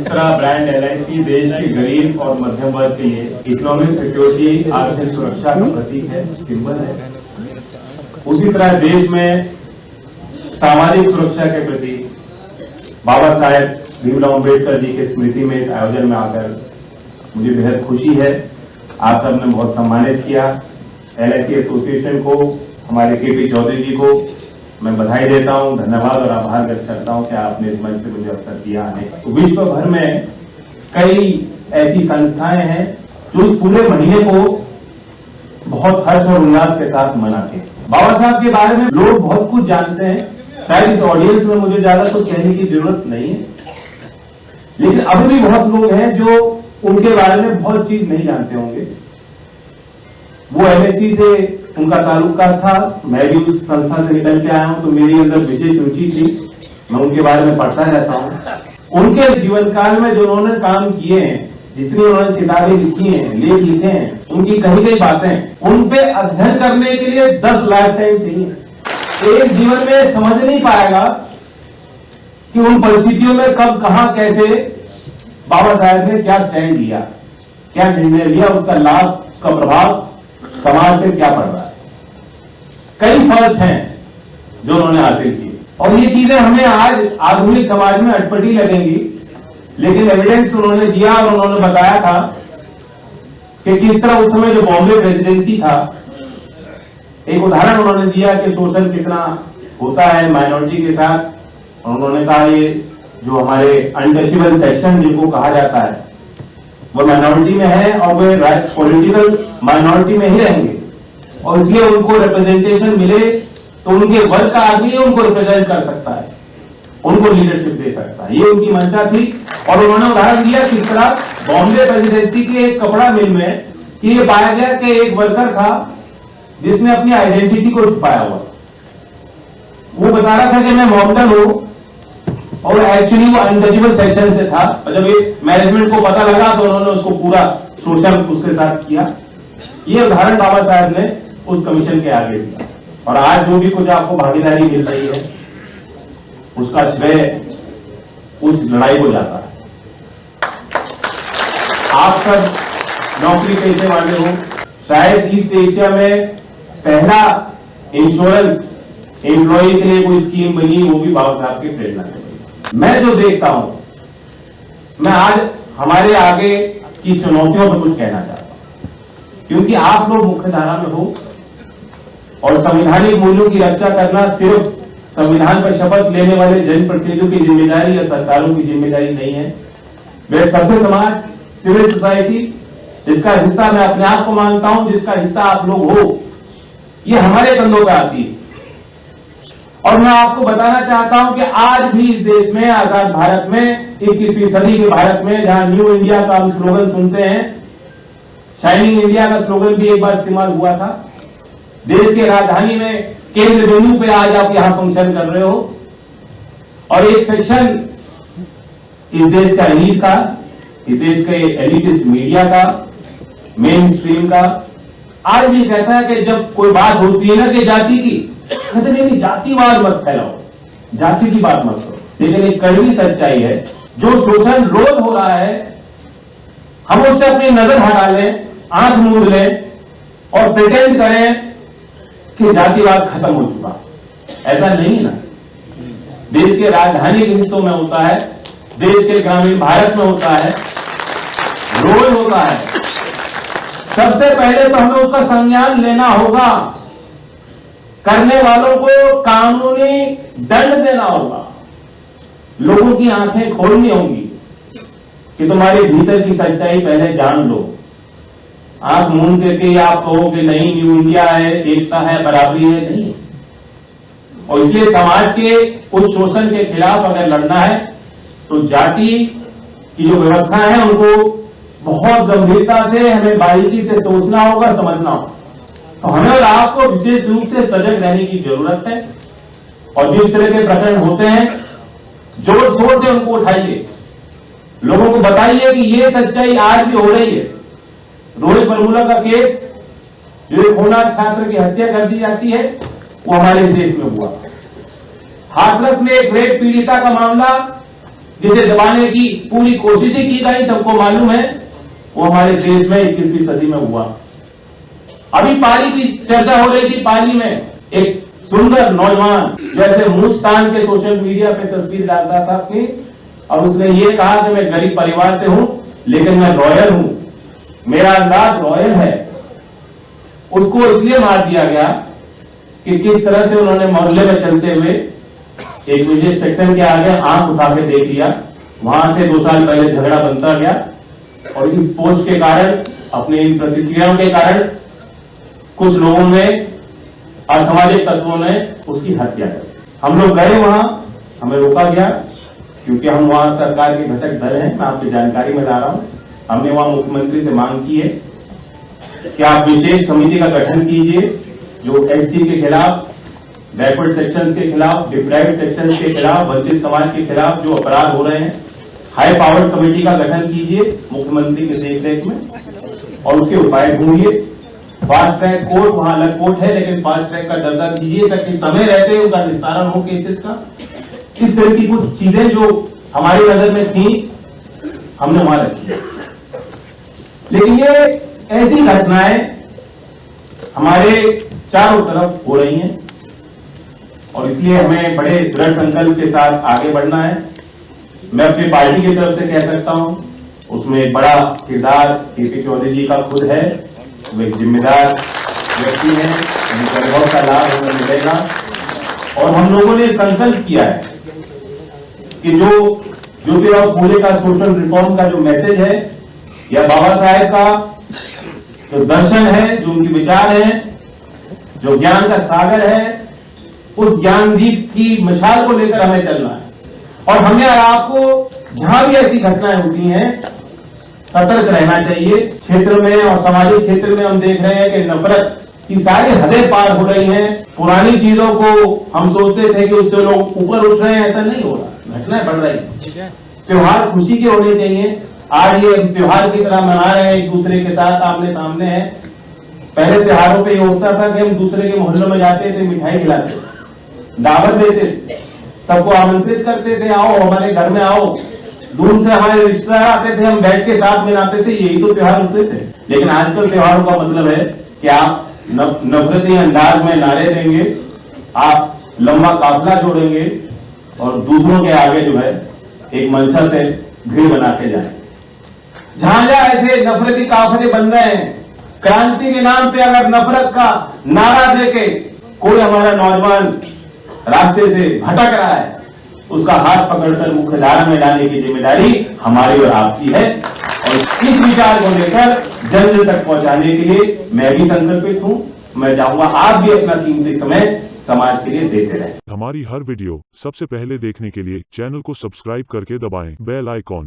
जिस तरह brand LIC देश के गरीब और मध्यम वर्ग के लिए इकोनॉमिक सिक्योरिटी, आर्थिक सुरक्षा का प्रतीक है, सिंबल है, उसी तरह देश में सामाजिक सुरक्षा के प्रति बाबा साहेब भीमराव अम्बेडकर जी के स्मृति में इस आयोजन में आकर मुझे बेहद खुशी है। आप सबने बहुत सम्मानित किया। LIC एसोसिएशन को, हमारे KP चौधरी जी को मैं बधाई देता हूं, धन्यवाद और आभार व्यक्त करता हूं कि आपने इस मंच पे मुझे अवसर दिया है। तो विश्व भर में कई ऐसी संस्थाएं हैं जो इस पूरे महीने को बहुत हर्ष और उल्लास के साथ मनाते हैं। बाबा साहब के बारे में लोग बहुत कुछ जानते हैं, शायद इस ऑडियंस में मुझे ज्यादा कुछ कहने की जरूरत नहीं है, लेकिन अभी भी बहुत लोग हैं जो उनके बारे में बहुत चीज नहीं जानते होंगे। वो MSc से उनका ताल्लुका था, मैं भी उस संस्था से निकल के आया हूं, तो मेरी अंदर विशेष रुचि थी, मैं उनके बारे में पढ़ता रहता हूं। उनके जीवन काल में जो उन्होंने काम किए हैं, जितनी उन्होंने किताबें लिखी हैं, लेख लिखे हैं, उनकी कही गई बातें, उन पे अध्ययन करने के लिए 10 लाइफ टाइम चाहिए। एक जीवन में समझ नहीं पाएगा कि उन परिस्थितियों में कब, कहां, कैसे बाबा साहेब ने क्या स्टैंड लिया, क्या निर्णय लिया, उसका लाभ, उसका प्रभाव समाज पे क्या पड़ रहा है। कई फर्स्ट हैं जो उन्होंने हासिल किए और ये चीजें हमें आज आधुनिक समाज में अटपटी लगेंगी, लेकिन एविडेंस उन्होंने दिया और उन्होंने बताया था कि किस तरह उस समय जो बॉम्बे प्रेसिडेंसी था, एक उदाहरण उन्होंने दिया कि शोषण कितना होता है माइनॉरिटी के साथ। उन्होंने कहा ये जो हमारे अनटचेबल सेक्शन जिनको कहा जाता है वो माइनॉरिटी में है और वे पॉलिटिकल माइनॉरिटी में ही रहेंगे और इसलिए उनको रिप्रेजेंटेशन मिले तो उनके वर्ग का आदमी उनको रिप्रेजेंट कर सकता है, उनको लीडरशिप दे सकता है। ये उनकी मंशा थी और उन्होंने उदाहरण दिया किस तरह बॉम्बे प्रेसिडेंसी के एक कपड़ा मिल में कि ये पाया गया कि एक वर्कर था जिसने अपनी आइडेंटिटी को छुपाया हुआ। वो बता रहा था कि मैं मोहम्मदन हूं और एक्चुअली वो अनटचेबल सेक्शन से था। जब ये मैनेजमेंट को पता लगा तो उन्होंने उसको पूरा सोशल उसके साथ किया। ये उदाहरण बाबा साहब ने उस कमीशन के आगे दिया और आज जो भी कुछ आपको भागीदारी मिल रही है उसका श्रेय उस लड़ाई को जाता है। आप सब नौकरी पेशे वाले हो, शायद ईस्ट एशिया में पहला इंश्योरेंस एम्प्लॉय के लिए कोई स्कीम बनी, वो भी बाबा साहब की प्रेरणा से। मैं जो देखता हूं, मैं आज हमारे आगे की चुनौतियों पर कुछ कहना चाहता हूं, क्योंकि आप लोग मुख्य धारा में हो और संवैधानिक मूल्यों की रक्षा करना सिर्फ संविधान पर शपथ लेने वाले जनप्रतिनिधियों की जिम्मेदारी या सरकारों की जिम्मेदारी नहीं है। वे सभ्य समाज, सिविल सोसाइटी, जिसका हिस्सा मैं अपने आप को मानता हूं, जिसका हिस्सा आप लोग हो, ये हमारे कंधों पर आती है। और मैं आपको बताना चाहता हूं कि आज भी इस देश में, आजाद भारत में, 21वीं सदी के भारत में, जहां न्यू इंडिया का हम स्लोगन सुनते हैं, शाइनिंग इंडिया का स्लोगन भी एक बार इस्तेमाल हुआ था। देश के राजधानी में केंद्र बिंदु पे आज आप यहां फंक्शन कर रहे हो और एक सेक्शन इस देश का एलीट का, इस देश के एलिटिस्ट मीडिया का, मेन स्ट्रीम का, आज भी कहता है कि जब कोई बात होती है ना कि जाति की, कहते नहीं, जातिवाद मत फैलाओ, जाति की बात मत करो। लेकिन एक कड़वी सच्चाई है, जो शोषण रोज हो रहा है हम उससे अपनी नजर हटा लें, आंख मूंद लें और प्रिटेंड करें कि जातिवाद खत्म हो चुका। ऐसा नहीं है ना। देश के राजधानी के हिस्सों में होता है, देश के ग्रामीण भारत में होता है, रोज होता है। सबसे पहले तो हमें उसका संज्ञान लेना होगा, करने वालों को कानूनी दंड देना होगा, लोगों की आंखें खोलनी होंगी कि तुम्हारे भीतर की सच्चाई पहले जान लो। आंख मूंद करके आप कहो कि नहीं न्यू इंडिया है, एकता है, बराबरी है, नहीं। और इसलिए समाज के उस शोषण के खिलाफ अगर लड़ना है तो जाति की जो व्यवस्था है उनको बहुत गंभीरता से हमें बारीकी से सोचना होगा, समझना होगा। तो हमें और आपको विशेष रूप से सजग रहने की जरूरत है और जिस तरह के प्रकरण होते हैं जोर शोर से उनको उठाइए, लोगों को बताइए कि ये सच्चाई आज भी हो रही है। रोहित बरमूला का केस, जो एक होनहार छात्र की हत्या कर दी जाती है, वो हमारे देश में हुआ। हाथरस में एक रेप पीड़िता का मामला जिसे दबाने की पूरी कोशिशें की गई, सबको मालूम है, वो हमारे देश में 21वीं सदी में हुआ। अभी पाली की चर्चा हो रही थी, पाली में एक सुंदर नौजवान जैसे मुस्तान के सोशल मीडिया पे तस्वीर डालता था अपनी, और उसने ये कहा कि मैं गरीब परिवार से हूं लेकिन मैं रॉयल हूं, मेरा अंदाज रॉयल है। उसको इसलिए मार दिया गया कि किस तरह से उन्होंने मोहल्ले में चलते हुए एक विशेष सेक्शन के आगे आंख उठा के देख लिया, वहां से 2 साल पहले झगड़ा बनता गया, और इस पोस्ट के कारण, अपनी इन प्रतिक्रियाओं के कारण कुछ लोगों ने, असामाजिक तत्वों ने उसकी हत्या कर। हम लोग गए वहां, हमें रोका गया क्योंकि हम वहां सरकार के घटक दल हैं, मैं आपको जानकारी में ला रहा हूं। हमने वहां मुख्यमंत्री से मांग की है कि आप विशेष समिति का गठन कीजिए जो एससी के खिलाफ, बैकवर्ड सेक्शंस के खिलाफ, डिप्राइव्ड सेक्शंस के खिलाफ, वंचित समाज के खिलाफ जो अपराध हो रहे हैं, हाई पावर कमेटी का गठन कीजिए मुख्यमंत्री के देखरेख में और उसके उपाय ढूंढिए। फास्ट ट्रैक कोर्ट, वहां अलग कोर्ट है लेकिन फास्ट ट्रैक का दर्जा दीजिए ताकि समय रहते उनका निस्तारण हो केसेस का। इस तरह की कुछ चीजें जो हमारी नजर में थी, हमने वहां रखी। लेकिन ये ऐसी घटनाएं हमारे चारों तरफ हो रही हैं और इसलिए हमें बड़े दृढ़ संकल्प के साथ आगे बढ़ना है। मैं अपनी पार्टी की तरफ से कह सकता हूं, उसमें बड़ा किरदार केपी चौधरी जी का खुद है, वो एक जिम्मेदार व्यक्ति है, उनका अनुभव का लाभ हमें मिलेगा। और हम लोगों ने संकल्प किया है कि जो ज्योतिराव फूले का सोशल रिफॉर्म का जो मैसेज है, या बाबा साहेब का जो दर्शन है, जो उनके विचार हैं, जो ज्ञान का सागर है, उस ज्ञानदीप की मशाल को लेकर हमें चलना है। और हमें और आपको जहां भी ऐसी घटनाएं होती हैं सतर्क रहना चाहिए। क्षेत्र में और सामाजिक क्षेत्र में हम देख रहे हैं कि नफरत की सारी हदें पार हो रही हैं। पुरानी चीजों को हम सोचते थे कि उससे लोग ऊपर उठ रहे हैं, ऐसा नहीं हो रहा, घटनाएं बढ़ रही हैं। त्योहार खुशी के होने चाहिए। आज ये त्योहार की तरह मना रहे हैं, एक दूसरे के साथ आमने सामने हैं। पहले त्योहारों पे ये होता था कि हम दूसरे के मोहल्लों में जाते थे, मिठाई खिलाते, दावत देते, सबको आमंत्रित करते थे, आओ हमारे घर में आओ। दूर से हमारे रिश्तेदार आते थे, हम बैठ के साथ मिलाते थे, यही तो त्योहार होते थे। लेकिन आजकल त्योहारों का मतलब है कि आप नफरती अंदाज में नारे देंगे, आप लंबा काफिला जोड़ेंगे और दूसरों के आगे जो है एक मंशा से भीड़ बना के जाए। जहां जहां ऐसे नफरती काफिले बन रहे हैं, क्रांति के नाम पे अगर नफरत का नारा देके कोई हमारा नौजवान रास्ते से भटक रहा है, उसका हाथ पकड़कर मुख्यधारा में लाने की जिम्मेदारी हमारी और आपकी है। और इस विचार को लेकर जन जन तक पहुंचाने के लिए मैं भी संकल्पित हूं। मैं चाहूंगा आप भी अपना कीमती समय समाज के लिए देते रहें। हमारी हर वीडियो सबसे पहले देखने के लिए चैनल को सब्सक्राइब करके दबाएं बेल आइकॉन।